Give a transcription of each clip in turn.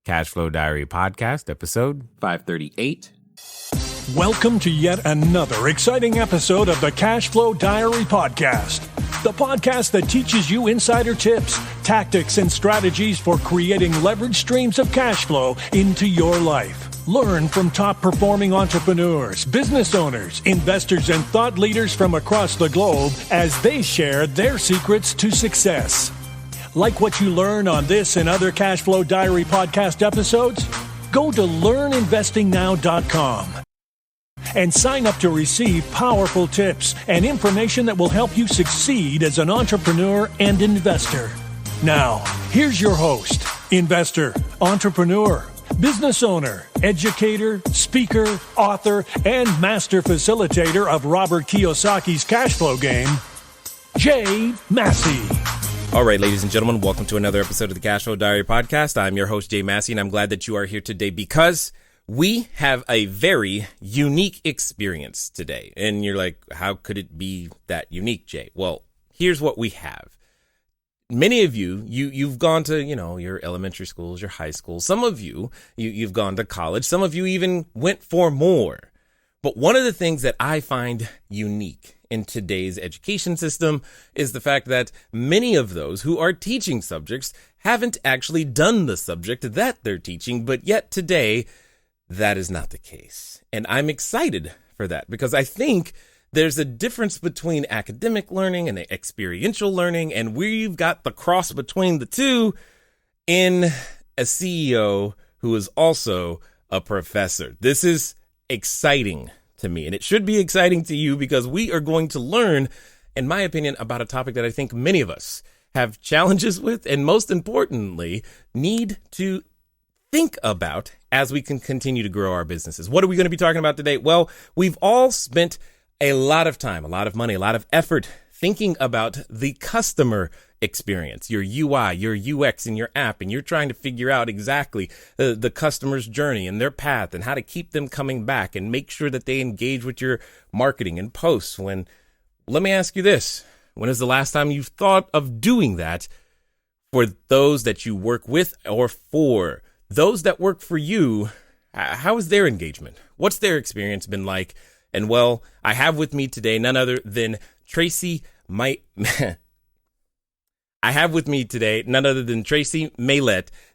Cashflow Diary Podcast, episode 538. Welcome to yet another exciting episode of the Cashflow Diary Podcast, the podcast that teaches you insider tips, tactics, and strategies for creating leverage streams of cash flow into your life. Learn from top-performing entrepreneurs, business owners, investors, and thought leaders from across the globe as they share their secrets to success. Like what you learn on this and other Cashflow Diary podcast episodes? Go to learninvestingnow.com and sign up to receive powerful tips and information that will help you succeed as an entrepreneur and investor. Now, here's your host, investor, entrepreneur, business owner, educator, speaker, author, and master facilitator of Robert Kiyosaki's cash flow game, Jay Massey. All right, ladies and gentlemen, welcome to another episode of the Cashflow Diary Podcast. I'm your host, Jay Massey, and I'm glad that you are here today because we have a very unique experience today. And you're like, how could it be that unique, Jay? Well, here's what we have. Many of you've gone to, your elementary schools, your high schools. Some of you've gone to college. Some of you even went for more. But one of the things that I find unique in today's education system is the fact that many of those who are teaching subjects haven't actually done the subject that they're teaching. But yet today, that is not the case. And I'm excited for that because I think there's a difference between academic learning and experiential learning, and we've got the cross between the two in a CEO who is also a professor. This is exciting to me, and it should be exciting to you because we are going to learn, in my opinion, about a topic that I think many of us have challenges with, and most importantly, need to think about as we can continue to grow our businesses. What are we going to be talking about today? Well, we've all spent a lot of time, a lot of money, a lot of effort thinking about the customer experience, your UI, your UX in your app, and you're trying to figure out exactly the customer's journey and their path and how to keep them coming back and make sure that they engage with your marketing and posts. Let me ask you this, when is the last time you've thought of doing that for those that you work with or for those that work for you? How is their engagement? What's their experience been like? And well, I have with me today none other than Tracy Maylett,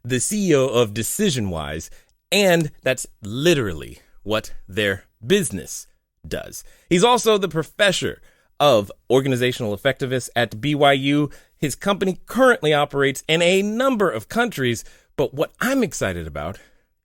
the CEO of DecisionWise, and that's literally what their business does. He's also the professor of organizational effectiveness at BYU. His company currently operates in a number of countries, but what I'm excited about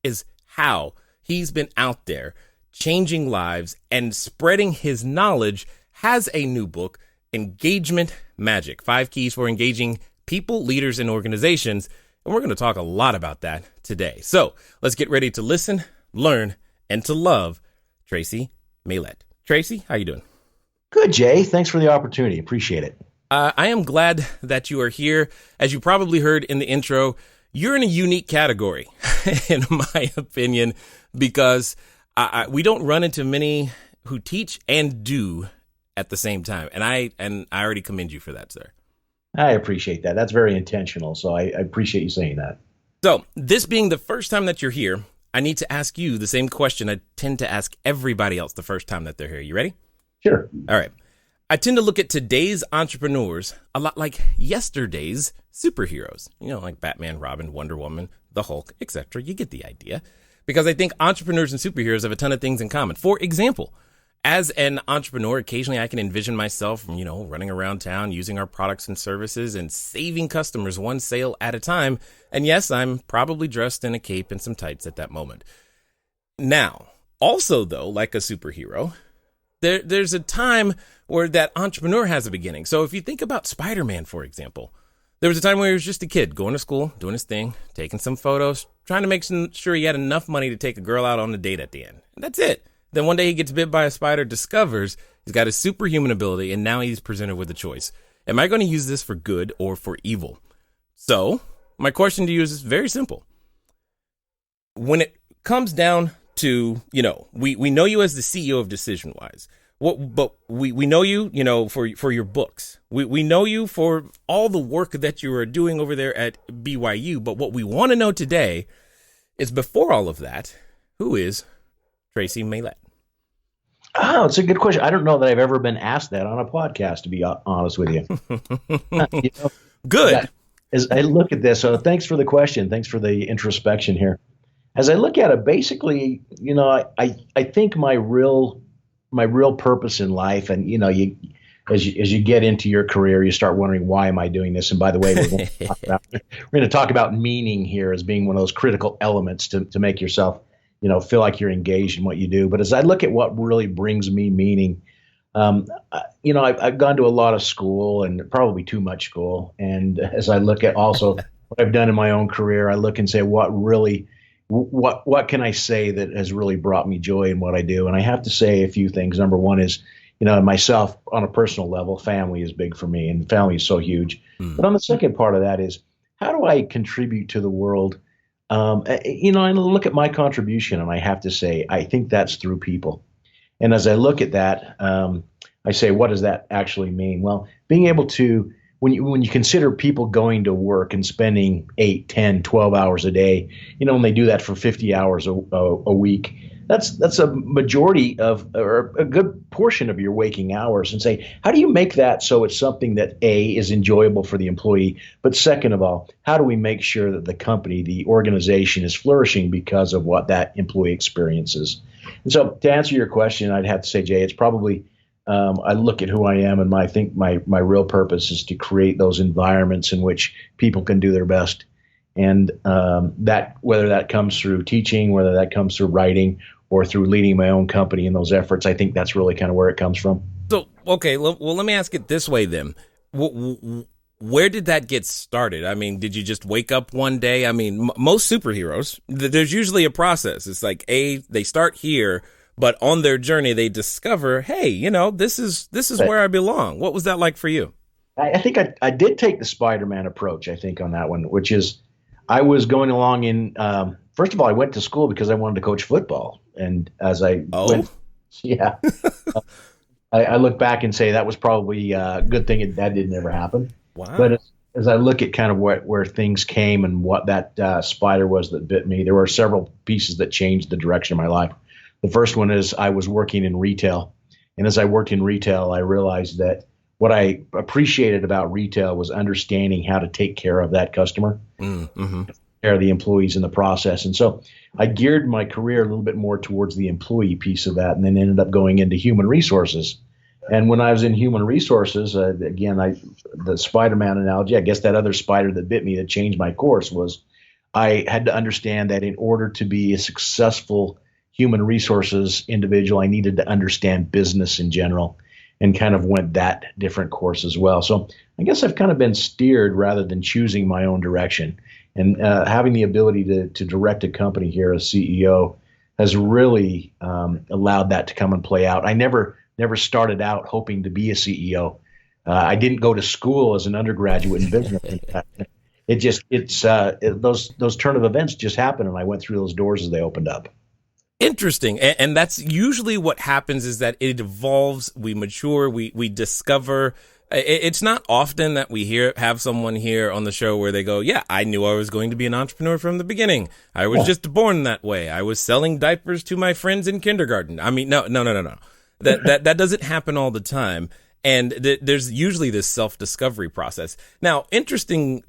is how he's been out there changing lives and spreading his knowledge. Has a new book, Engagement Magic, 5 Keys for Engaging People, Leaders, and Organizations. And we're going to talk a lot about that today. So let's get ready to listen, learn, and to love Tracy Maylett. Tracy, how you doing? Good, Jay. Thanks for the opportunity. Appreciate it. I am glad that you are here. As you probably heard in the intro, you're in a unique category, in my opinion, because we don't run into many who teach and do at the same time. And I already commend you for that, sir. I appreciate that. That's very intentional. So I appreciate you saying that. So this being the first time that you're here, I need to ask you the same question I tend to ask everybody else the first time that they're here. You ready? Sure. All right. I tend to look at today's entrepreneurs a lot like yesterday's superheroes, like Batman, Robin, Wonder Woman, the Hulk, etc. You get the idea. Because I think entrepreneurs and superheroes have a ton of things in common. For example, as an entrepreneur, occasionally I can envision myself, running around town, using our products and services and saving customers one sale at a time. And yes, I'm probably dressed in a cape and some tights at that moment. Now, also though, like a superhero, there's a time where that entrepreneur has a beginning. So if you think about Spider-Man, for example, there was a time where he was just a kid going to school, doing his thing, taking some photos, trying to make sure he had enough money to take a girl out on a date at the end. And that's it. Then one day he gets bit by a spider, discovers he's got a superhuman ability, and now he's presented with a choice. Am I going to use this for good or for evil? So my question to you is very simple. When it comes down to, we know you as the CEO of DecisionWise. But we know you, for your books. We know you for all the work that you are doing over there at BYU. But what we want to know today is before all of that, who is Tracy Maylett? Oh, it's a good question. I don't know that I've ever been asked that on a podcast, to be honest with you. You know, Good. as I look at this, so thanks for the question. Thanks for the introspection here. As I look at it, basically, I think my real purpose in life, and as you get into your career, you start wondering, why am I doing this? And by the way, we're going to talk about meaning here as being one of those critical elements to make yourself, feel like you're engaged in what you do. But as I look at what really brings me meaning, I've gone to a lot of school, and probably too much school. And as I look at also what I've done in my own career, I look and say, what can I say that has really brought me joy in what I do? And I have to say a few things. Number one is, myself on a personal level, family is big for me, and family is so huge. But on the second part of that is, how do I contribute to the world? And I look at my contribution, and I have to say, I think that's through people. And as I look at that, I say, what does that actually mean? Well, being able to, when you consider people going to work and spending 8, 10, 12 hours a day, when they do that for 50 hours a week, that's a majority of, or a good portion of your waking hours, and say, how do you make that so it's something that A, is enjoyable for the employee, but second of all, how do we make sure that the company, the organization is flourishing because of what that employee experiences? And so to answer your question, I'd have to say, Jay, it's probably, I look at who I am, and I think my real purpose is to create those environments in which people can do their best. And that, whether that comes through teaching, whether that comes through writing, or through leading my own company in those efforts, I think that's really kind of where it comes from. So, okay, well, let me ask it this way then. Where did that get started? I mean, did you just wake up one day? I mean, most superheroes, there's usually a process. It's like, they start here, but on their journey, they discover, hey, this is where I belong. What was that like for you? I think I did take the Spider-Man approach, I think, on that one, which is, I was going along in, first of all, I went to school because I wanted to coach football. And as I went, I look back and say that was probably a good thing that didn't ever happen. Wow. But as I look at kind of where things came and what that spider was that bit me, there were several pieces that changed the direction of my life. The first one is, I was working in retail. And as I worked in retail, I realized that what I appreciated about retail was understanding how to take care of that customer, care of the employees in the process. And so I geared my career a little bit more towards the employee piece of that, and then ended up going into human resources. And when I was in human resources, the Spider-Man analogy, I guess that other spider that bit me that changed my course was, I had to understand that in order to be a successful human resources individual, I needed to understand business in general, and kind of went that different course as well. So I guess I've kind of been steered rather than choosing my own direction. And having the ability to direct a company here as CEO has really allowed that to come and play out. I never started out hoping to be a CEO. I didn't go to school as an undergraduate in business. Those turn of events just happen, and I went through those doors as they opened up. Interesting. And that's usually what happens, is that it evolves, we mature, we discover. It's not often that we have someone here on the show where they go, yeah, I knew I was going to be an entrepreneur from the beginning. I was just born that way. I was selling diapers to my friends in kindergarten. I mean, no. That doesn't happen all the time. And there's usually this self-discovery process. Now, interesting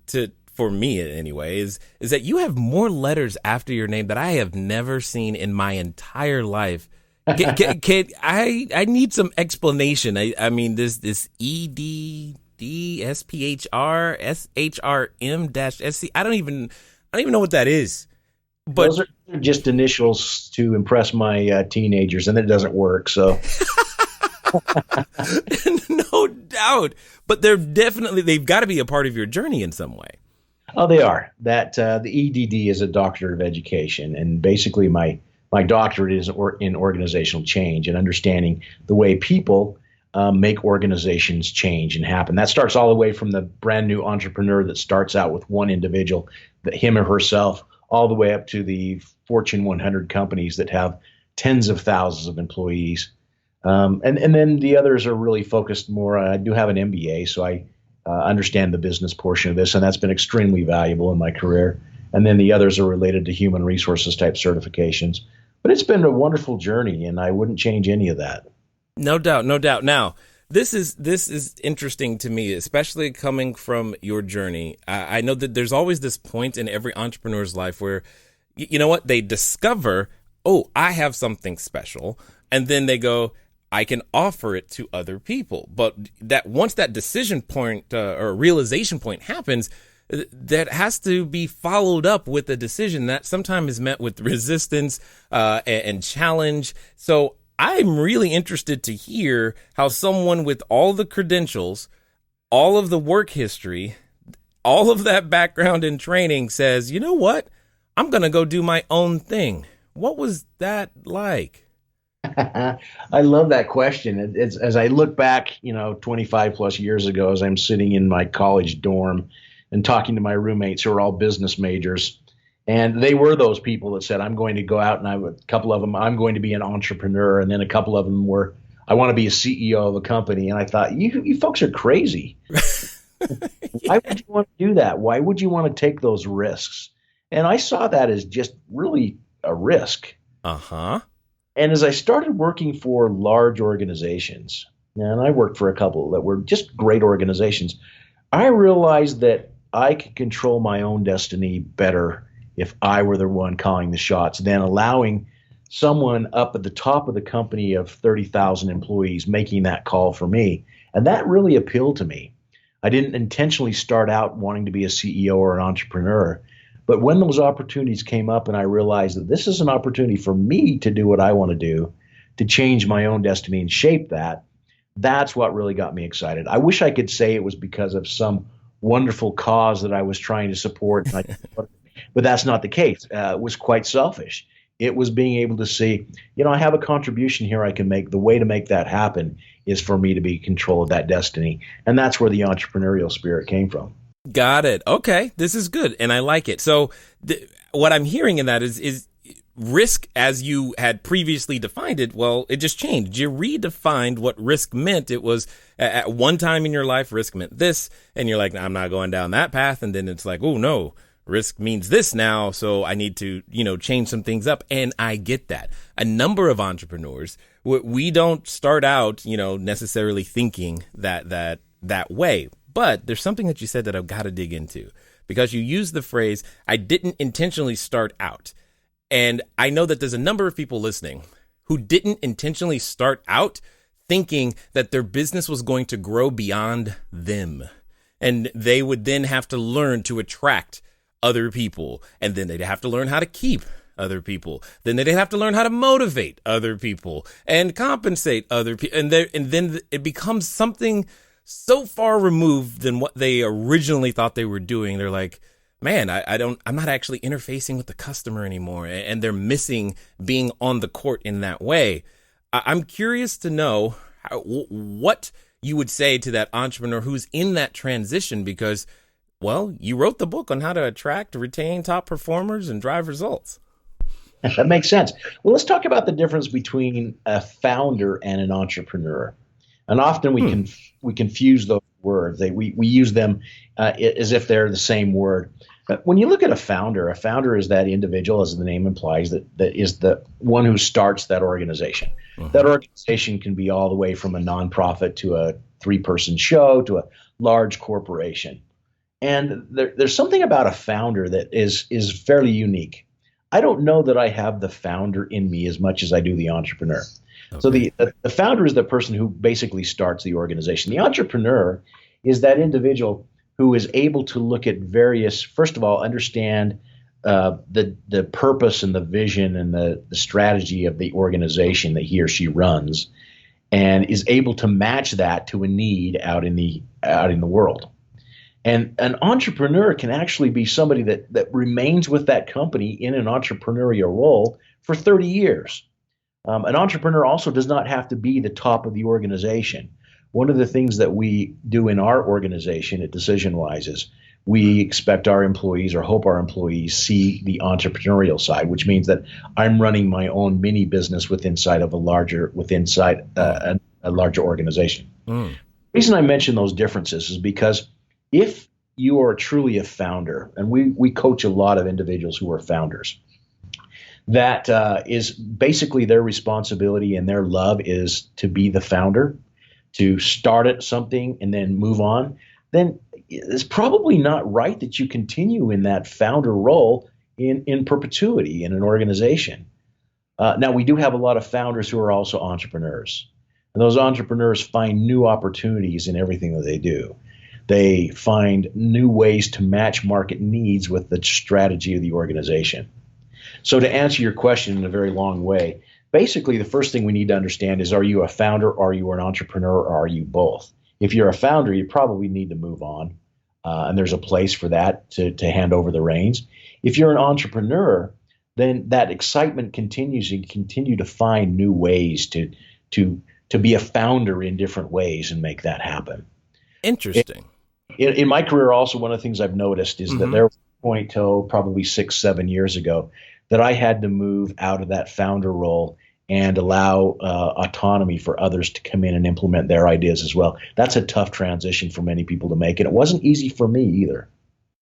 for me anyway, is that you have more letters after your name that I have never seen in my entire life. I need some explanation. I mean, this Ed.D, SPHR, SHRM-SCP. I don't even know what that is. But those are just initials to impress my teenagers, and it doesn't work. So, no doubt. But they've got to be a part of your journey in some way. Oh, they are. That the EDD is a doctorate of education, and basically my doctorate is in organizational change and understanding the way people make organizations change and happen. That starts all the way from the brand new entrepreneur that starts out with one individual, him or herself, all the way up to the Fortune 100 companies that have tens of thousands of employees. And then the others are really focused more. I do have an MBA, so I understand the business portion of this, and that's been extremely valuable in my career. And then the others are related to human resources type certifications. But it's been a wonderful journey, and I wouldn't change any of that. No doubt, no doubt. Now, this is interesting to me, especially coming from your journey. I know that there's always this point in every entrepreneur's life where, you know what, they discover, oh, I have something special. And then they go, I can offer it to other people. But that once that decision point or realization point happens, that has to be followed up with a decision that sometimes is met with resistance and challenge. So I'm really interested to hear how someone with all the credentials, all of the work history, all of that background and training says, you know what, I'm going to go do my own thing. What was that like? I love that question. It's, as I look back, 25 plus years ago, as I'm sitting in my college dorm and talking to my roommates who are all business majors. And they were those people that said, I'm going to go out, and a couple of them, I'm going to be an entrepreneur. And then a couple of them were, I want to be a CEO of a company. And I thought, you folks are crazy. Why would you want to do that? Why would you want to take those risks? And I saw that as just really a risk. Uh-huh. And as I started working for large organizations, and I worked for a couple that were just great organizations, I realized that I could control my own destiny better if I were the one calling the shots than allowing someone up at the top of the company of 30,000 employees making that call for me. And that really appealed to me. I didn't intentionally start out wanting to be a CEO or an entrepreneur. But when those opportunities came up and I realized that this is an opportunity for me to do what I want to do, to change my own destiny and shape that, that's what really got me excited. I wish I could say it was because of some wonderful cause that I was trying to support, but that's not the case. It was quite selfish. It was being able to see, I have a contribution here I can make. The way to make that happen is for me to be in control of that destiny. And that's where the entrepreneurial spirit came from. Got it. Okay. This is good. And I like it. So what I'm hearing in that is risk as you had previously defined it. Well, it just changed. You redefined what risk meant. It was at one time in your life, risk meant this. And you're like, I'm not going down that path. And then it's like, oh no, risk means this now. So I need to, change some things up. And I get that. A number of entrepreneurs, we don't start out, necessarily thinking that way. But there's something that you said that I've got to dig into, because you used the phrase, I didn't intentionally start out. And I know that there's a number of people listening who didn't intentionally start out thinking that their business was going to grow beyond them. And they would then have to learn to attract other people. And then they'd have to learn how to keep other people. Then they'd have to learn how to motivate other people and compensate other people. And then it becomes something so far removed than what they originally thought they were doing. They're like, man, I'm not actually interfacing with the customer anymore. And they're missing being on the court in that way. I'm curious to know what you would say to that entrepreneur who's in that transition, because, well, you wrote the book on how to attract, retain top performers and drive results. That makes sense. Well, let's talk about the difference between a founder and an entrepreneur. And often we confuse those words. We use them as if they're the same word. But when you look at a founder is that individual, as the name implies, that is the one who starts that organization. Mm-hmm. That organization can be all the way from a nonprofit to a 3-person show to a large corporation. And there's something about a founder that is fairly unique. I don't know that I have the founder in me as much as I do the entrepreneur. Okay. So the founder is the person who basically starts the organization. The entrepreneur is that individual who is able to look at various, first of all, understand the purpose and the vision and the strategy of the organization that he or she runs, and is able to match that to a need out in the world. And an entrepreneur can actually be somebody that remains with that company in an entrepreneurial role for 30 years. An entrepreneur also does not have to be the top of the organization. One of the things that we do in our organization at DecisionWise is we expect our employees, or hope our employees, see the entrepreneurial side, which means that I'm running my own mini business inside a larger organization. The reason I mention those differences is because if you are truly a founder, and we coach a lot of individuals who are founders, that is basically their responsibility and their love is to be the founder, to start at something and then move on, then it's probably not right that you continue in that founder role in perpetuity in an organization. Now, we do have a lot of founders who are also entrepreneurs. And those entrepreneurs find new opportunities in everything that they do. They find new ways to match market needs with the strategy of the organization. So to answer your question in a very long way, basically the first thing we need to understand is, are you a founder, are you an entrepreneur, or are you both? If you're a founder, you probably need to move on, and there's a place for that to hand over the reins. If you're an entrepreneur, then that excitement continues. You continue to find new ways to be a founder in different ways and make that happen. Interesting. In my career, also, one of the things I've noticed is that there was a point till probably 6-7 years ago that I had to move out of that founder role and allow autonomy for others to come in and implement their ideas as well. That's a tough transition for many people to make, and it wasn't easy for me either.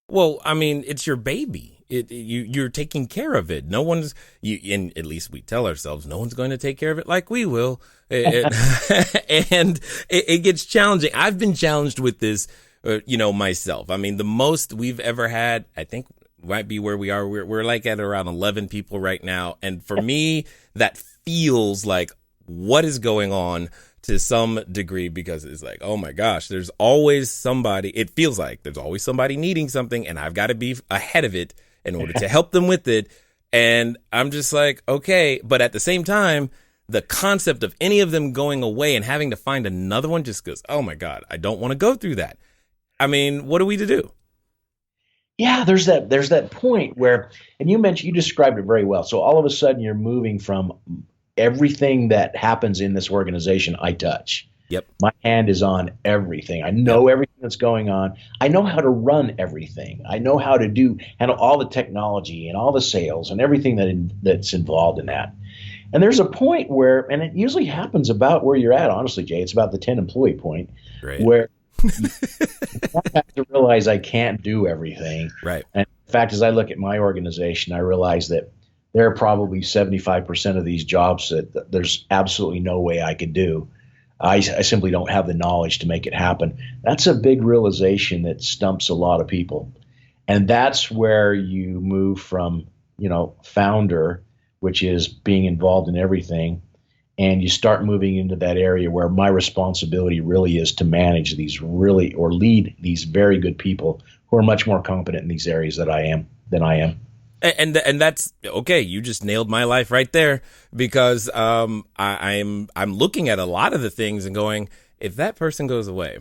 Well, I mean, it's your baby. You're taking care of it. No one's, and at least we tell ourselves, no one's going to take care of it like we will. And it gets challenging. I've been challenged with this, myself. I mean, the most we've ever had, I think, might be where we are. We're like at around 11 people right now. And for me, that feels like what is going on to some degree, because it's like, oh my gosh, there's always somebody. It feels like there's always somebody needing something, and I've got to be ahead of it in order to help them with it. And I'm just like, okay. But at the same time, the concept of any of them going away and having to find another one just goes, oh my God, I don't want to go through that. I mean, what are we to do? Yeah, there's that point where, and you described it very well. So all of a sudden you're moving from everything that happens in this organization I touch. Yep. My hand is on everything. I know everything that's going on. I know how to run everything. I know how to handle all the technology and all the sales and everything that's involved in that. And there's a point where, and it usually happens about where you're at, honestly, Jay, it's about the 10 employee point, right, where you have to realize I can't do everything. Right. And in fact, as I look at my organization, I realize that there are probably 75% of these jobs that there's absolutely no way I could do. I simply don't have the knowledge to make it happen. That's a big realization that stumps a lot of people. And that's where you move from, founder, which is being involved in everything, and you start moving into that area where my responsibility really is to manage or lead these very good people who are much more competent in these areas than I am. And that's okay. You just nailed my life right there, because I'm looking at a lot of the things and going, if that person goes away,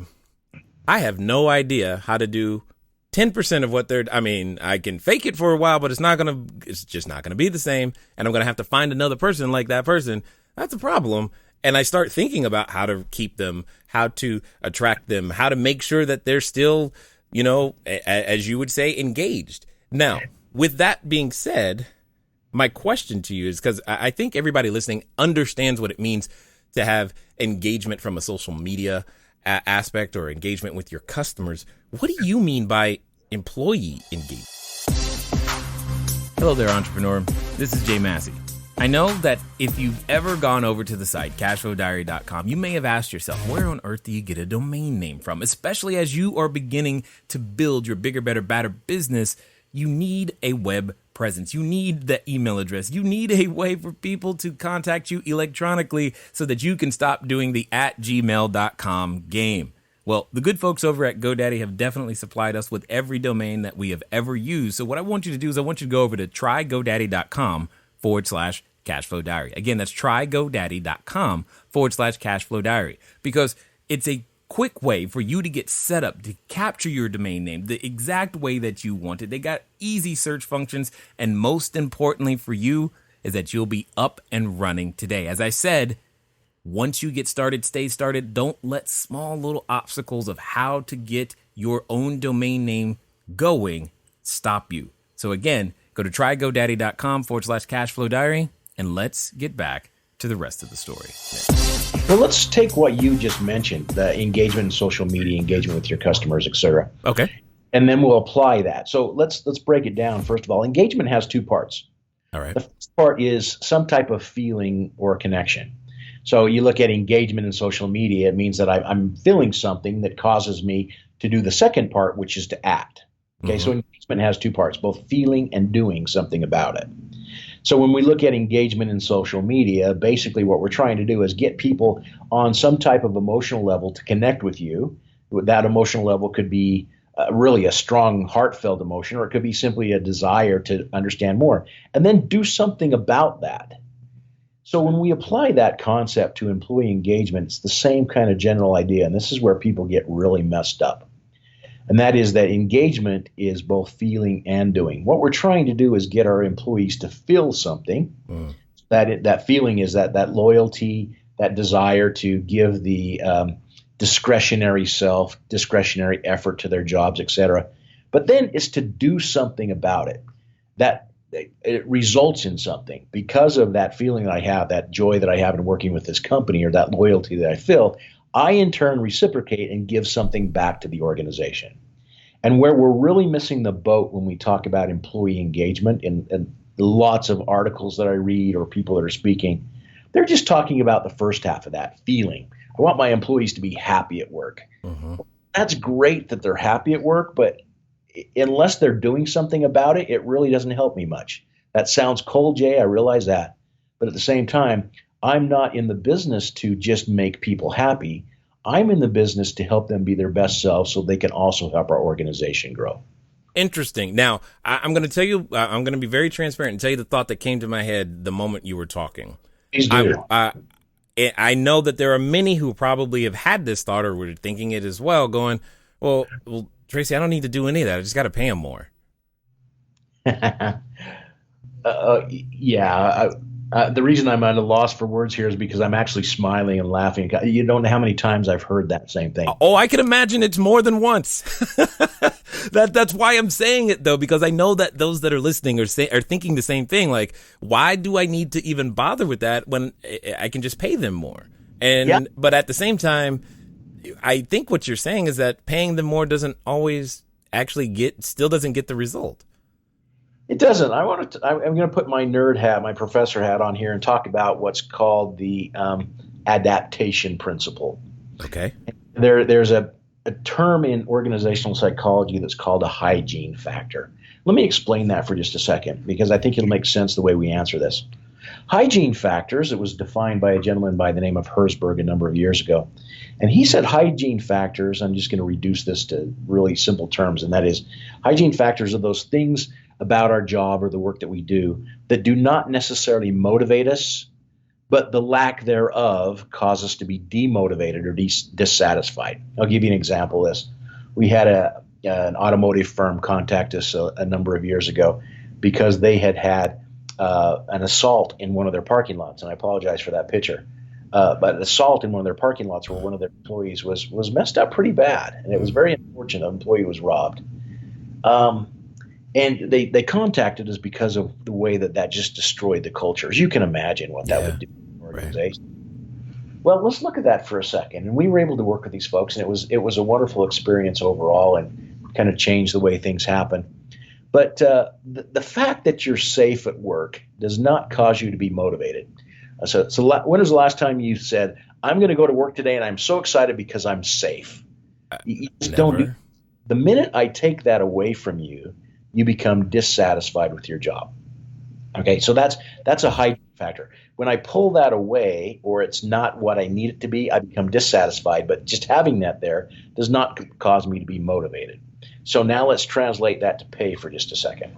I have no idea how to do 10% of what I can fake it for a while, but it's just not gonna be the same, and I'm gonna have to find another person like that person. That's a problem. And I start thinking about how to keep them, how to attract them, how to make sure that they're still, as you would say, engaged. Now, with that being said, my question to you is, because I think everybody listening understands what it means to have engagement from a social media aspect or engagement with your customers. What do you mean by employee engagement? Hello there, entrepreneur. This is Jay Massey. I know that if you've ever gone over to the site, CashFlowDiary.com, you may have asked yourself, where on earth do you get a domain name from? Especially as you are beginning to build your bigger, better, badder business, you need a web presence. You need the email address. You need a way for people to contact you electronically so that you can stop doing the @gmail.com game. Well, the good folks over at GoDaddy have definitely supplied us with every domain that we have ever used. So what I want you to do is I want you to go over to trygodaddy.com/CashFlowDiary. Again, that's trygodaddy.com/CashFlowDiary, because it's a quick way for you to get set up to capture your domain name the exact way that you want it. They got easy search functions, and most importantly for you is that you'll be up and running today. As I said, once you get started, stay started. Don't let small little obstacles of how to get your own domain name going stop you. So again, go to trygodaddy.com/CashFlowDiary, and let's get back to the rest of the story. Well, let's take what you just mentioned, the engagement in social media, engagement with your customers, etc. Okay. and then we'll apply that. So let's break it down. First of all, engagement has two parts. All right. The first part is some type of feeling or connection. So you look at engagement in social media, it means that I'm feeling something that causes me to do the second part, which is to act. Okay, so engagement has two parts, both feeling and doing something about it. So when we look at engagement in social media, basically what we're trying to do is get people on some type of emotional level to connect with you. That emotional level could be really a strong, heartfelt emotion, or it could be simply a desire to understand more, and then do something about that. So when we apply that concept to employee engagement, it's the same kind of general idea, and this is where people get really messed up. And that is that engagement is both feeling and doing. What we're trying to do is get our employees to feel something. That feeling is that loyalty, that desire to give the discretionary effort to their jobs, etc. But then it's to do something about it. That it results in something because of that feeling that I have, that joy that I have in working with this company, or that loyalty that I feel. I in turn reciprocate and give something back to the organization. And where we're really missing the boat when we talk about employee engagement, and lots of articles that I read or people that are speaking, they're just talking about the first half of that feeling. I want my employees to be happy at work. That's great that they're happy at work, but unless they're doing something about it, it really doesn't help me much. That sounds cold, Jay, I realize that. But at the same time, I'm not in the business to just make people happy. I'm in the business to help them be their best selves so they can also help our organization grow. Interesting. Now, I'm going to tell you, I'm going to be very transparent and tell you the thought that came to my head the moment you were talking. Please do. I know that there are many who probably have had this thought or were thinking it as well, going, well, Tracy, I don't need to do any of that. I just got to pay them more. Yeah. The reason I'm at a loss for words here is because I'm actually smiling and laughing. You don't know how many times I've heard that same thing. Oh, I can imagine it's more than once. That's why I'm saying it, though, because I know that those that are listening are thinking the same thing. Like, why do I need to even bother with that when I can just pay them more? But at the same time, I think what you're saying is that paying them more doesn't always actually still doesn't get the result. It doesn't. I'm going to put my nerd hat, my professor hat on here and talk about what's called the adaptation principle. Okay. There's a term in organizational psychology that's called a hygiene factor. Let me explain that for just a second, because I think it'll make sense the way we answer this. Hygiene factors, it was defined by a gentleman by the name of Herzberg a number of years ago. And he said hygiene factors, I'm just going to reduce this to really simple terms, and that is hygiene factors are those things about our job or the work that we do that do not necessarily motivate us, but the lack thereof cause us to be demotivated or dissatisfied. I'll give you an example of this. We had an automotive firm contact us a number of years ago because they had an assault in one of their parking lots, and I apologize for that picture. But an assault in one of their parking lots where one of their employees was messed up pretty bad, and it was very unfortunate. An employee was robbed. And they contacted us because of the way that just destroyed the culture. As you can imagine what that would do to an organization. Right. Well, let's look at that for a second. And we were able to work with these folks, and it was a wonderful experience overall and kind of changed the way things happen. But the fact that you're safe at work does not cause you to be motivated. So when was the last time you said, I'm going to go to work today and I'm so excited because I'm safe? You just don't do. The minute I take that away from you, you become dissatisfied with your job. Okay, so that's a hygiene factor. When I pull that away, or it's not what I need it to be, I become dissatisfied. But just having that there does not cause me to be motivated. So now let's translate that to pay for just a second.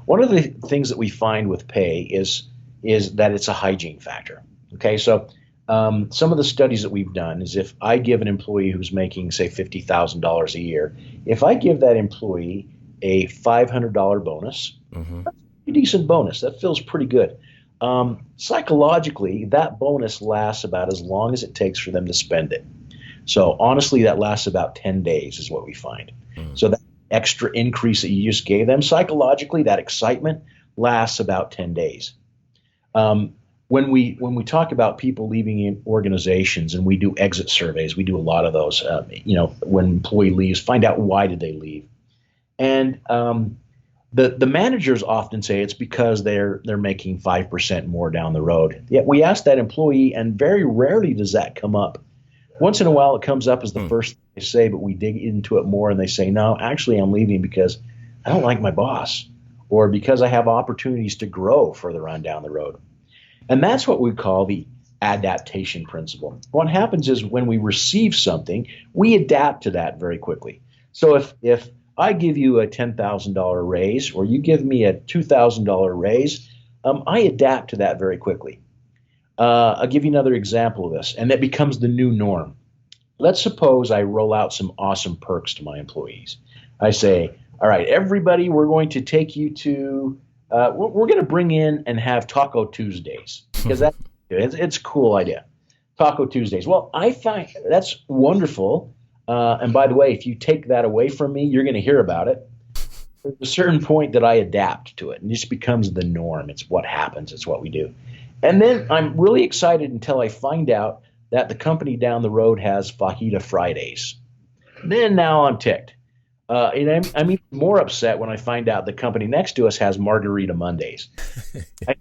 One of the things that we find with pay is that it's a hygiene factor. Okay, so some of the studies that we've done is if I give an employee who's making, say, $50,000 a year, if I give that employee a $500 bonus, that's a decent bonus. That feels pretty good. Psychologically, that bonus lasts about as long as it takes for them to spend it. So honestly, that lasts about 10 days is what we find. So that extra increase that you just gave them, psychologically, that excitement lasts about 10 days. When we talk about people leaving in organizations and we do exit surveys, we do a lot of those, when employee leaves, find out why did they leave. And the managers often say it's because they're making 5% more down the road. Yet we ask that employee, and very rarely does that come up. Once in a while, it comes up as the first thing they say, but we dig into it more, and they say, no, actually, I'm leaving because I don't like my boss, or because I have opportunities to grow further on down the road. And that's what we call the adaptation principle. What happens is when we receive something, we adapt to that very quickly. So if I give you a $10,000 raise, or you give me a $2,000 raise, I adapt to that very quickly. I'll give you another example of this, and that becomes the new norm. Let's suppose I roll out some awesome perks to my employees. I say, all right, everybody, we're going to take you to, we're going to bring in and have Taco Tuesdays, because it's a cool idea. Taco Tuesdays. Well, I find that's wonderful. And by the way, if you take that away from me, you're going to hear about it. There's a certain point that I adapt to it, and it just becomes the norm. It's what happens. It's what we do. And then I'm really excited until I find out that the company down the road has Fajita Fridays. Then now I'm ticked. And I'm even more upset when I find out the company next to us has Margarita Mondays.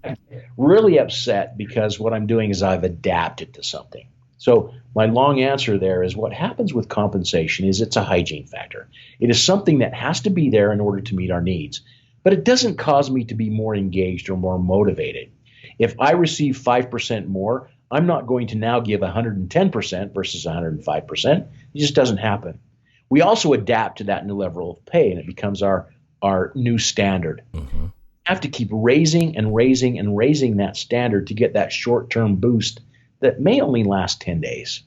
I'm really upset because what I'm doing is I've adapted to something. So my long answer there is what happens with compensation is it's a hygiene factor. It is something that has to be there in order to meet our needs. But it doesn't cause me to be more engaged or more motivated. If I receive 5% more, I'm not going to now give 110% versus 105%. It just doesn't happen. We also adapt to that new level of pay, and it becomes our new standard. Mm-hmm. We have to keep raising and raising and raising that standard to get that short-term boost that may only last 10 days.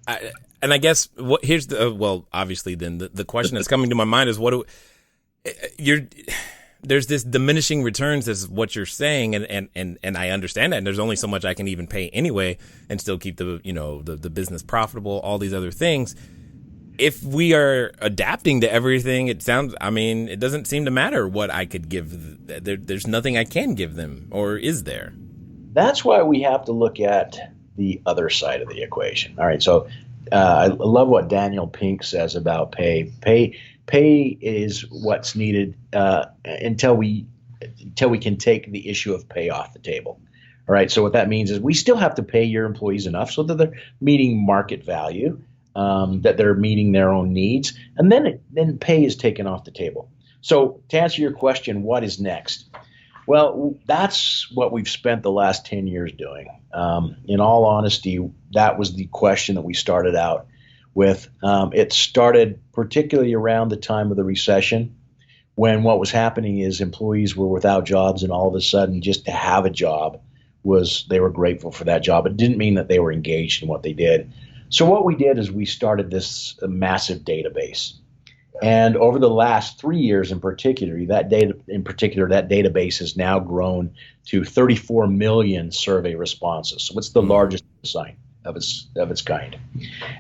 And I guess here's the obviously then the question that's coming to my mind is there's this diminishing returns as what you're saying, and I understand that, and there's only so much I can even pay anyway and still keep the business profitable, all these other things. If we are adapting to everything, it doesn't seem to matter what I could give. There's nothing I can give them, or is there? That's why we have to look at the other side of the equation. All right, so I love what Daniel Pink says about pay. Pay is what's needed until we can take the issue of pay off the table. All right. So what that means is we still have to pay your employees enough so that they're meeting market value, that they're meeting their own needs, and then pay is taken off the table. So to answer your question, what is next? Well, that's what we've spent the last 10 years doing. In all honesty, that was the question that we started out with. It started particularly around the time of the recession, when what was happening is employees were without jobs, and all of a sudden just to have a job they were grateful for that job. It didn't mean that they were engaged in what they did. So what we did is we started this massive database. And over the last 3 years in particular, that database has now grown to 34 million survey responses. So it's the largest sign of its kind.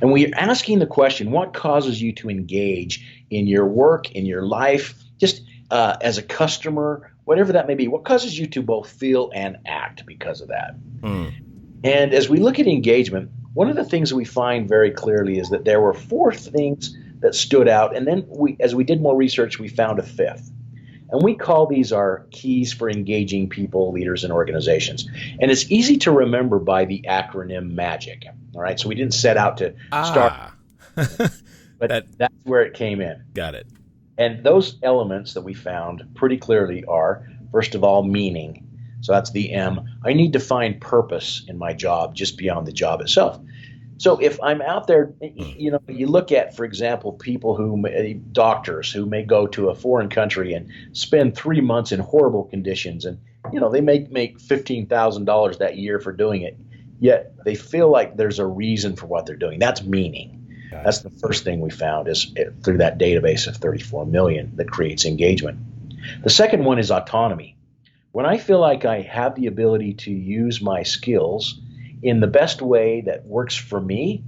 And we're asking the question, what causes you to engage in your work, in your life, just as a customer, whatever that may be? What causes you to both feel and act because of that? And as we look at engagement, one of the things that we find very clearly is that there were 4 things that stood out. And then as we did more research, we found a 5th. And we call these our keys for engaging people, leaders, and organizations. And it's easy to remember by the acronym MAGIC. All right. So we didn't set out to start, but that's where it came in. Got it. And those elements that we found pretty clearly are, first of all, meaning. So that's the M. I need to find purpose in my job just beyond the job itself. So if I'm out there, you look at, for example, doctors who may go to a foreign country and spend 3 months in horrible conditions, and they make $15,000 that year for doing it, yet they feel like there's a reason for what they're doing. That's meaning. That's the first thing we found is through that database of 34 million that creates engagement. The second one is autonomy. When I feel like I have the ability to use my skills in the best way that works for me,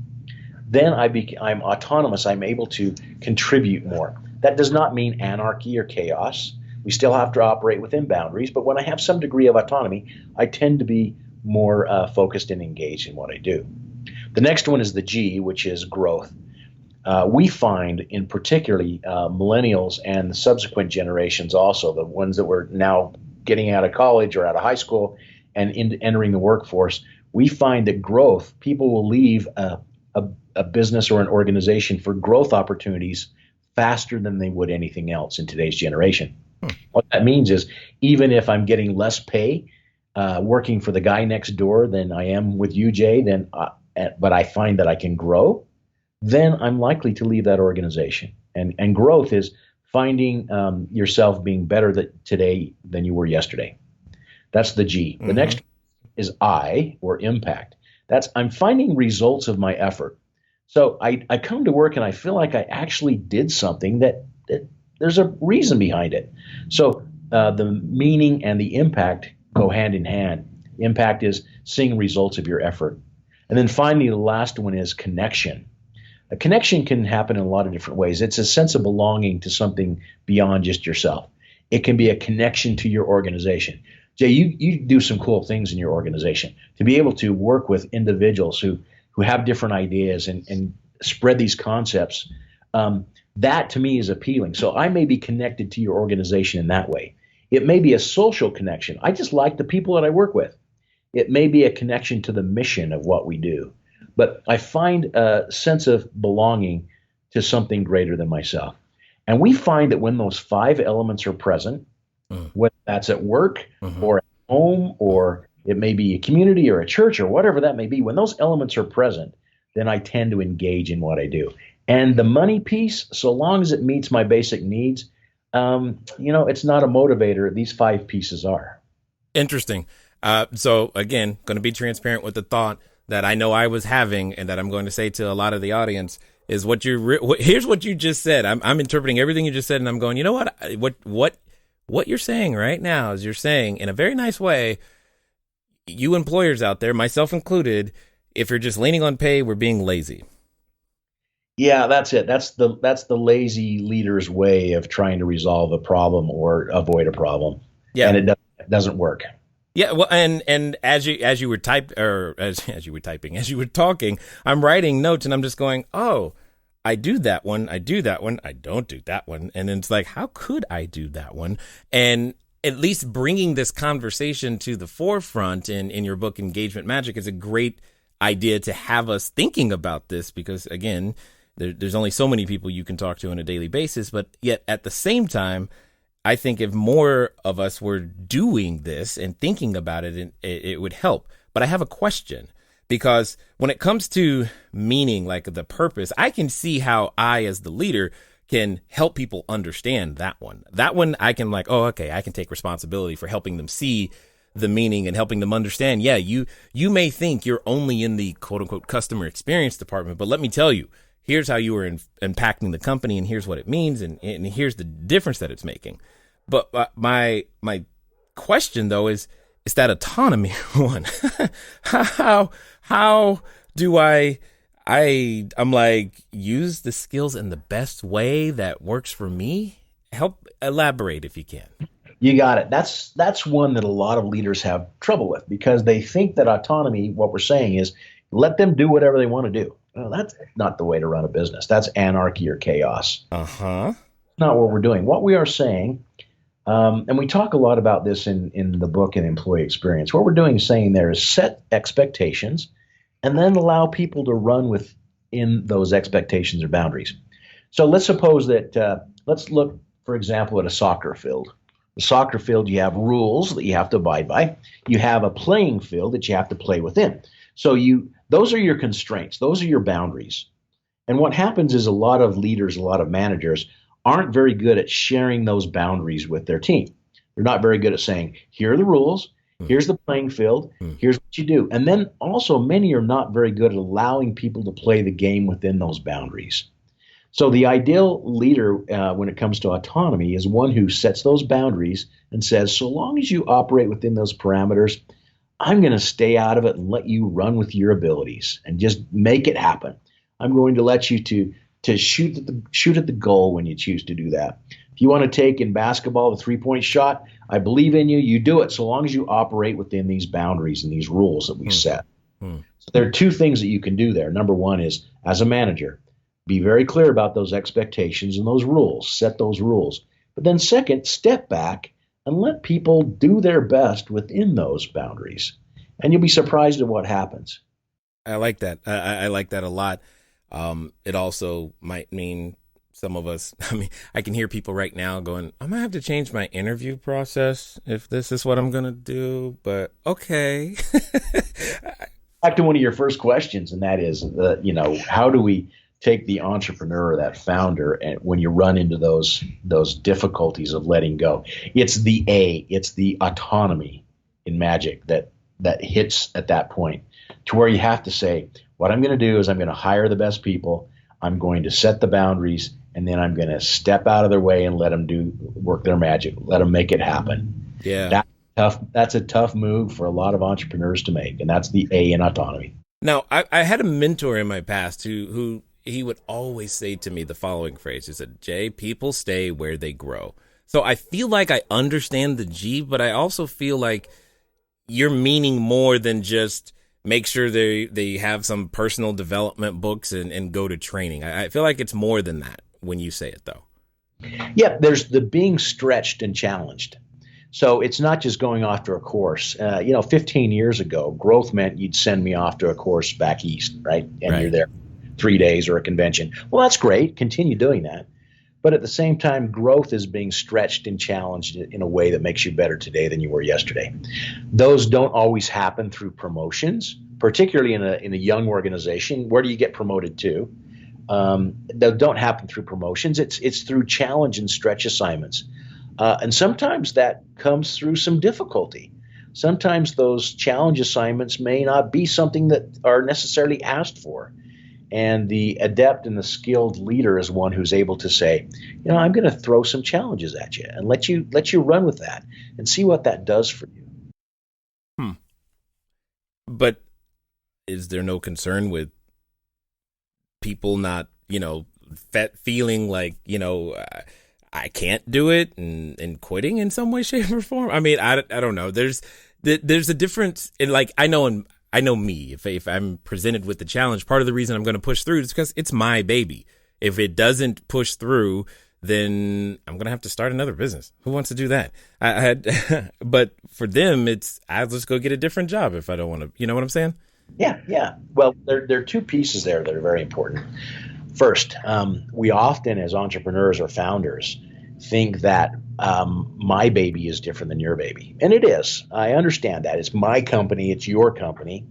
then I'm autonomous. I'm able to contribute more. That does not mean anarchy or chaos. We still have to operate within boundaries, but when I have some degree of autonomy, I tend to be more focused and engaged in what I do. The next one is the G, which is growth. we find in particularly millennials and the subsequent generations, also the ones that were now getting out of college or out of high school and entering the workforce, we find that growth, people will leave a business or an organization for growth opportunities faster than they would anything else in today's generation. What that means is, even if I'm getting less pay working for the guy next door than I am with you, Jay, but I find that I can grow, then I'm likely to leave that organization. And growth is finding yourself being better today than you were yesterday. That's the G. The next is I, or impact. That's I'm finding results of my effort. So I come to work and I feel like I actually did something that there's a reason behind it. So the meaning and the impact go hand in hand. Impact is seeing results of your effort. And then finally, the last one is connection. A connection can happen in a lot of different ways. It's a sense of belonging to something beyond just yourself. It can be a connection to your organization. Jay, you do some cool things in your organization. To be able to work with individuals who have different ideas and spread these concepts, that to me is appealing. So I may be connected to your organization in that way. It may be a social connection. I just like the people that I work with. It may be a connection to the mission of what we do. But I find a sense of belonging to something greater than myself. And we find that when those 5 elements are present, whether that's at work or at home, or it may be a community or a church or whatever that may be, when those elements are present, then I tend to engage in what I do. And the money piece, so long as it meets my basic needs, it's not a motivator. These 5 pieces are. Interesting. So again, going to be transparent with the thought that I know I was having, and that I'm going to say to a lot of the audience is here's what you just said. I'm interpreting everything you just said, and I'm going, you know what you're saying right now is you're saying in a very nice way, you employers out there, myself included, if you're just leaning on pay, we're being lazy. Yeah, that's it. That's the lazy leader's way of trying to resolve a problem or avoid a problem. Yeah, and it doesn't work. Yeah, well, and as you were talking, I'm writing notes, and I'm just going, oh, I do that one, I don't do that one, and then it's like, how could I do that one? And at least bringing this conversation to the forefront in your book, Engagement Magic, is a great idea to have us thinking about this, because again, there's only so many people you can talk to on a daily basis, but yet at the same time, I think if more of us were doing this and thinking about it, it would help. But I have a question, because when it comes to meaning, like the purpose, I can see how I, as the leader, can help people understand that one. That one, I can like, oh, okay, I can take responsibility for helping them see the meaning and helping them understand. Yeah, you may think you're only in the quote unquote customer experience department, but let me tell you, here's how you are impacting the company, and here's what it means, and here's the difference that it's making. But my question though is that autonomy one. How do I'm like, use the skills in the best way that works for me? Help elaborate if you can. You got it. That's one that a lot of leaders have trouble with, because they think that autonomy, what we're saying is, let them do whatever they want to do. Well, that's not the way to run a business. That's anarchy or chaos. Not what we're doing. What we are saying, and we talk a lot about this in the book and employee experience, what we're doing is saying there is set expectations and then allow people to run within those expectations or boundaries. So let's suppose that, let's look, for example, at a soccer field. The soccer field, you have rules that you have to abide by. You have a playing field that you have to play within. So those are your constraints. Those are your boundaries. And what happens is a lot of leaders, a lot of managers aren't very good at sharing those boundaries with their team. They're not very good at saying, here are the rules, here's the playing field, here's what you do. And then also many are not very good at allowing people to play the game within those boundaries. So the ideal leader when it comes to autonomy is one who sets those boundaries and says, so long as you operate within those parameters, I'm going to stay out of it and let you run with your abilities and just make it happen. I'm going to let you to shoot at the goal when you choose to do that. If you want to take in basketball the 3-point shot, I believe in you. You do it so long as you operate within these boundaries and these rules that we set. So there are 2 things that you can do there. Number one is, as a manager, Be very clear about those expectations and those rules. Set those rules. But then second, step back and let people do their best within those boundaries. And you'll be surprised at what happens. I like that. I like that a lot. It also might mean some of us, I mean, I can hear people right now going, I might have to change my interview process if this is what I'm going to do, but okay. Back to one of your first questions, and that is, how do we take the entrepreneur, that founder, and when you run into those difficulties of letting go? It's the autonomy in magic that hits at that point, to where you have to say, what I'm going to do is I'm going to hire the best people, I'm going to set the boundaries, and then I'm going to step out of their way and let them work their magic, let them make it happen. Yeah. That's a tough move for a lot of entrepreneurs to make, and that's the A in autonomy. Now, I had a mentor in my past who he would always say to me the following phrase. He said, Jay, people stay where they grow. So I feel like I understand the G, but I also feel like you're meaning more than just make sure they have some personal development books and go to training. I feel like it's more than that when you say it, though. Yeah, there's the being stretched and challenged. So it's not just going off to a course. 15 years ago, growth meant you'd send me off to a course back east, right? And Right. You're there 3 days or a convention. Well, that's great. Continue doing that. But at the same time, growth is being stretched and challenged in a way that makes you better today than you were yesterday. Those don't always happen through promotions, particularly in a young organization. Where do you get promoted to? They don't happen through promotions. It's through challenge and stretch assignments. And sometimes that comes through some difficulty. Sometimes those challenge assignments may not be something that are necessarily asked for. And the adept and the skilled leader is one who's able to say, I'm going to throw some challenges at you and let you run with that and see what that does for you. But is there no concern with people not, feeling like, I can't do it and quitting in some way, shape, or form? I mean, I don't know. There's a difference in, like, I know me. If I'm presented with the challenge, part of the reason I'm going to push through is because it's my baby. If it doesn't push through, then I'm going to have to start another business. Who wants to do that? But for them, I'll just go get a different job if I don't want to. You know what I'm saying? Yeah. Well, there are two pieces there that are very important. First, we often, as entrepreneurs or founders, think that my baby is different than your baby. And it is. I understand that. It's my company. It's your company.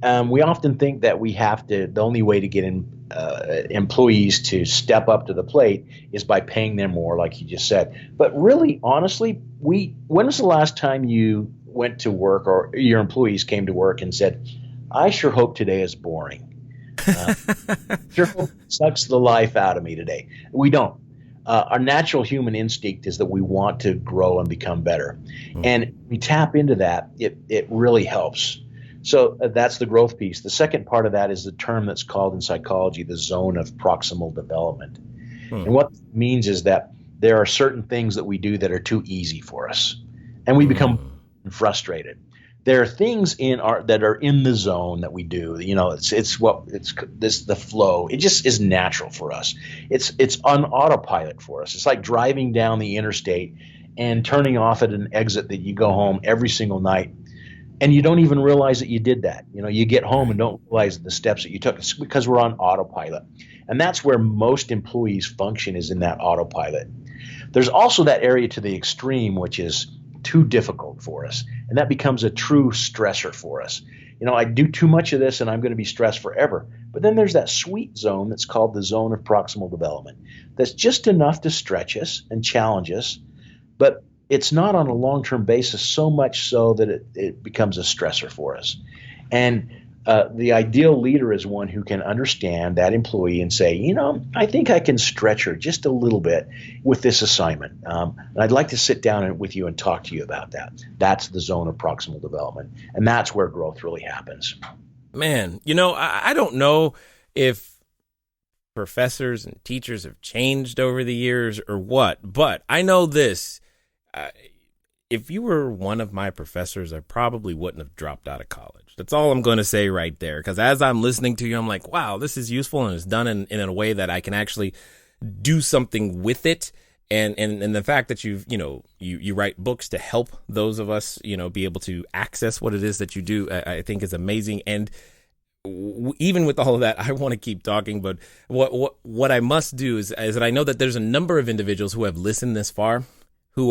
We often think that the only way to get employees to step up to the plate is by paying them more, like you just said. But really, honestly, when was the last time you went to work or your employees came to work and said, I sure hope today is boring. Sure hope it sucks the life out of me today. We don't. Our natural human instinct is that we want to grow and become better. And we tap into that, it really helps. So that's the growth piece. The second part of that is the term that's called in psychology the zone of proximal development. And what it means is that there are certain things that we do that are too easy for us, and we become frustrated. There are things that are in the zone that we do. It's the flow. It just is natural for us. It's on autopilot for us. It's like driving down the interstate and turning off at an exit that you go home every single night, and you don't even realize that you did that. You get home and don't realize the steps that you took. It's because we're on autopilot, and that's where most employees function, is in that autopilot. There's also that area to the extreme, which is too difficult for us, and that becomes a true stressor for us. I do too much of this and I'm going to be stressed forever. But then there's that sweet zone that's called the zone of proximal development. That's just enough to stretch us and challenge us, but it's not on a long-term basis, so much so that it becomes a stressor for us. And the ideal leader is one who can understand that employee and say, I think I can stretch her just a little bit with this assignment. And I'd like to sit down with you and talk to you about that. That's the zone of proximal development. And that's where growth really happens. Man, I don't know if professors and teachers have changed over the years or what, but I know this. if you were one of my professors, I probably wouldn't have dropped out of college. That's all I'm going to say right there. Because as I'm listening to you, I'm like, wow, this is useful, and it's done in a way that I can actually do something with it. And the fact that you write books to help those of us, be able to access what it is that you do, I think is amazing. And even with all of that, I want to keep talking, but what I must do is that I know that there's a number of individuals who have listened this far, who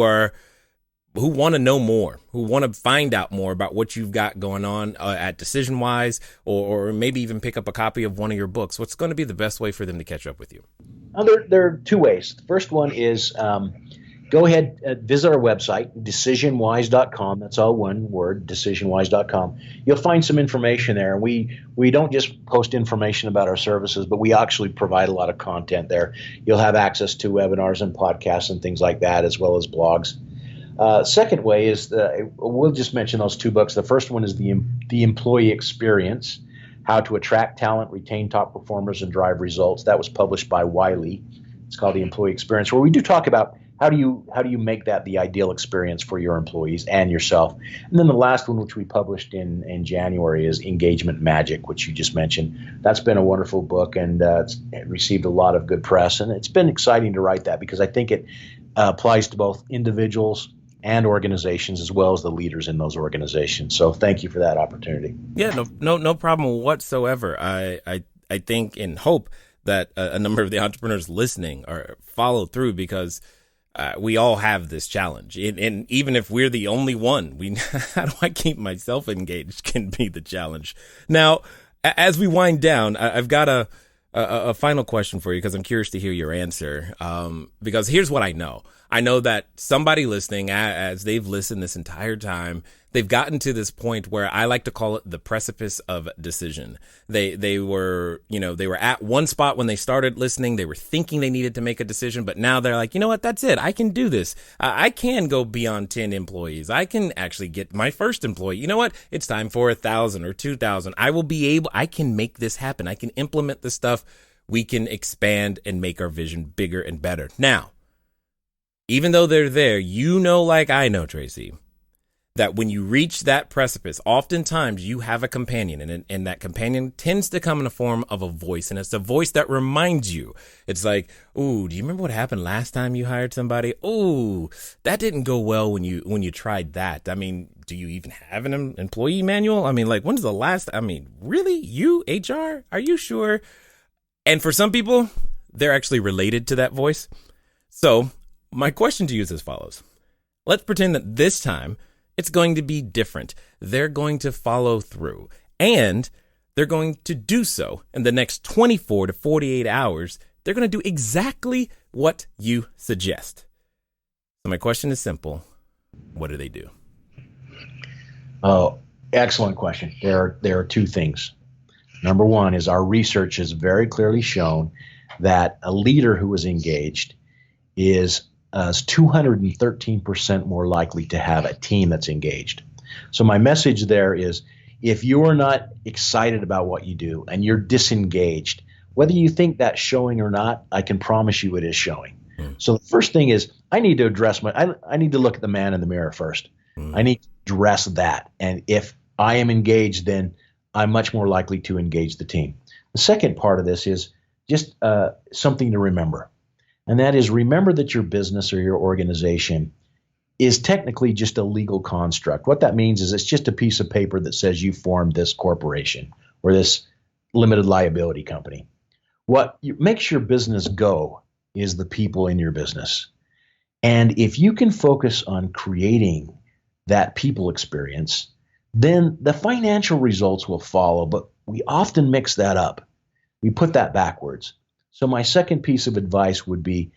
want to know more, who want to find out more about what you've got going on at DecisionWise, or maybe even pick up a copy of one of your books. What's going to be the best way for them to catch up with you? There are two ways. The first one is go ahead, visit our website, DecisionWise.com. That's all one word, DecisionWise.com. You'll find some information there. We don't just post information about our services, but we actually provide a lot of content there. You'll have access to webinars and podcasts and things like that, as well as blogs. Second way is we'll just mention those two books. The first one is the Employee Experience: How to Attract Talent, Retain Top Performers, and Drive Results. That was published by Wiley. It's called the Employee Experience, where we do talk about how do you make that the ideal experience for your employees and yourself. And then the last one, which we published in January, is Engagement Magic, which you just mentioned. That's been a wonderful book, and it received a lot of good press. And it's been exciting to write that because I think it applies to both individuals and organizations, as well as the leaders in those organizations. So thank you for that opportunity. Yeah, no problem whatsoever. I think and hope that a number of the entrepreneurs listening follow through, because we all have this challenge. And even if we're the only one, how do I keep myself engaged can be the challenge. Now, as we wind down, I've got a final question for you, because I'm curious to hear your answer. Because here's what I know. I know that somebody listening, as they've listened this entire time, they've gotten to this point where I like to call it the precipice of decision. They were at one spot when they started listening. They were thinking they needed to make a decision, but now they're like, you know what? That's it. I can do this. I can go beyond 10 employees. I can actually get my first employee. You know what? It's time for 1,000 or 2,000. I can make this happen. I can implement this stuff. We can expand and make our vision bigger and better. Now, even though they're there, like I know, Tracy, that when you reach that precipice, oftentimes you have a companion, and that companion tends to come in the form of a voice, and it's a voice that reminds you. It's like, ooh, do you remember what happened last time you hired somebody? Ooh, that didn't go well when you tried that. I mean, do you even have an employee manual? I mean, like, when's the last? I mean, really? You, HR? Are you sure? And for some people, they're actually related to that voice. So my question to you is as follows. Let's pretend that this time it's going to be different. They're going to follow through, and they're going to do so in the next 24 to 48 hours. They're going to do exactly what you suggest. So my question is simple. What do they do? Oh, excellent question. There are two things. Number one is our research has very clearly shown that a leader who is engaged is 213% more likely to have a team that's engaged. So my message there is, if you're not excited about what you do and you're disengaged, whether you think that's showing or not, I can promise you it is showing. So the first thing is, I need to address I need to look at the man in the mirror first. I need to address that. And if I am engaged, then I'm much more likely to engage the team. The second part of this is just something to remember. And that is, remember that your business or your organization is technically just a legal construct. What that means is it's just a piece of paper that says you formed this corporation or this limited liability company. What makes your business go is the people in your business. And if you can focus on creating that people experience, then the financial results will follow. But we often mix that up. We put that backwards. So my second piece of advice would be,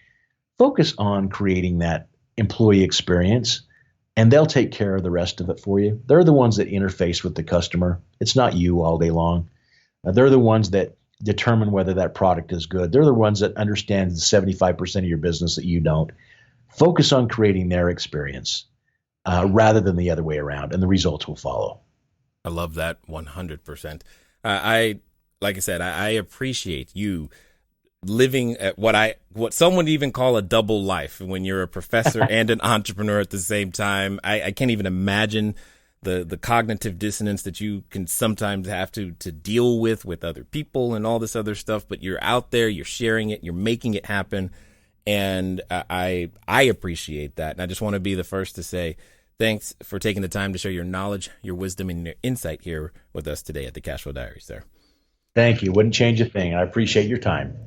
focus on creating that employee experience, and they'll take care of the rest of it for you. They're the ones that interface with the customer. It's not you all day long. They're the ones that determine whether that product is good. They're the ones that understand the 75% of your business that you don't. Focus on creating their experience rather than the other way around, and the results will follow. I love that 100%. Like I said, I appreciate you living at what some would even call a double life when you're a professor and an entrepreneur at the same time. I can't even imagine the cognitive dissonance that you can sometimes have to deal with other people and all this other stuff. But you're out there, you're sharing it, you're making it happen. And I appreciate that. And I just want to be the first to say thanks for taking the time to share your knowledge, your wisdom, and your insight here with us today at the Cashflow Diary, sir. Thank you. Wouldn't change a thing. I appreciate your time.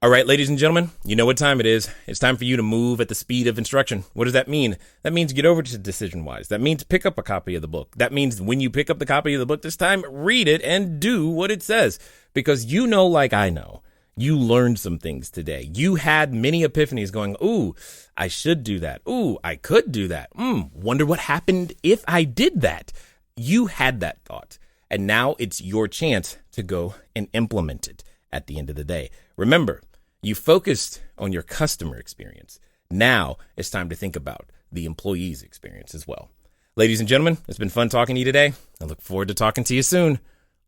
All right, ladies and gentlemen, you know what time it is. It's time for you to move at the speed of instruction. What does that mean? That means get over to DecisionWise. That means pick up a copy of the book. That means when you pick up the copy of the book this time, read it and do what it says. Because you know, like I know, you learned some things today. You had many epiphanies going, ooh, I should do that. Ooh, I could do that. Wonder what happened if I did that. You had that thought. And now it's your chance to go and implement it at the end of the day. Remember, you focused on your customer experience. Now it's time to think about the employee's experience as well. Ladies and gentlemen, it's been fun talking to you today. I look forward to talking to you soon.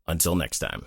Until next time.